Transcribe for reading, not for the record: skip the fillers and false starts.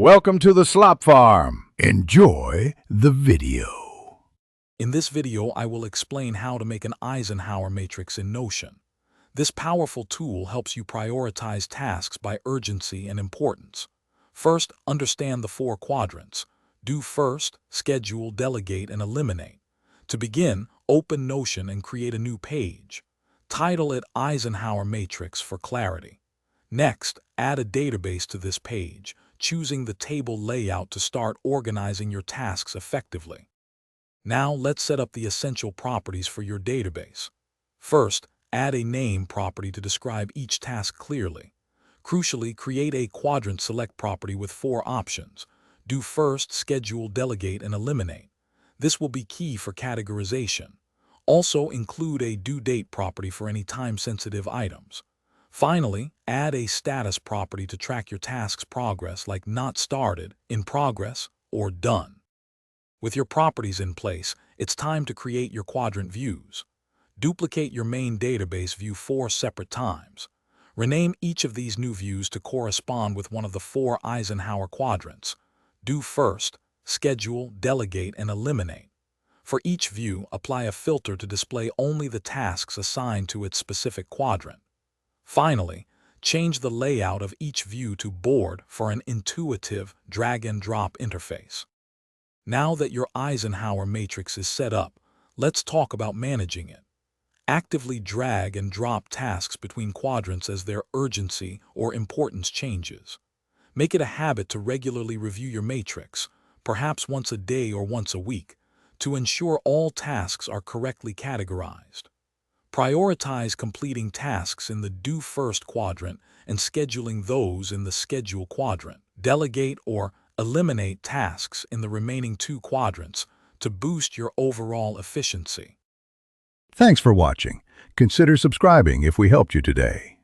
Welcome to the Slop Farm. Enjoy the video. In this video, I will explain how to make an Eisenhower Matrix in Notion. This powerful tool helps you prioritize tasks by urgency and importance. First, understand the 4 quadrants. Do first, schedule, delegate, and eliminate. To begin, open Notion and create a new page. Title it Eisenhower Matrix for clarity. Next, add a database to this page, choosing the table layout to start organizing your tasks effectively. Now let's set up the essential properties for your database. First, add a name property to describe each task clearly. Crucially, create a quadrant select property with 4 options. Do first, schedule, delegate, and eliminate. This will be key for categorization. Also include a due date property for any time-sensitive items. Finally, add a status property to track your task's progress like not started, in progress, or done. With your properties in place, it's time to create your quadrant views. Duplicate your main database view 4 separate times. Rename each of these new views to correspond with one of the 4 Eisenhower quadrants. Do first, schedule, delegate, and eliminate. For each view, apply a filter to display only the tasks assigned to its specific quadrant. Finally, change the layout of each view to board for an intuitive drag-and-drop interface. Now that your Eisenhower Matrix is set up, let's talk about managing it. Actively drag and drop tasks between quadrants as their urgency or importance changes. Make it a habit to regularly review your matrix, perhaps once a day or once a week, to ensure all tasks are correctly categorized. Prioritize completing tasks in the Do First quadrant and scheduling those in the Schedule quadrant. Delegate or eliminate tasks in the remaining 2 quadrants to boost your overall efficiency. Thanks for watching. Consider subscribing if we helped you today.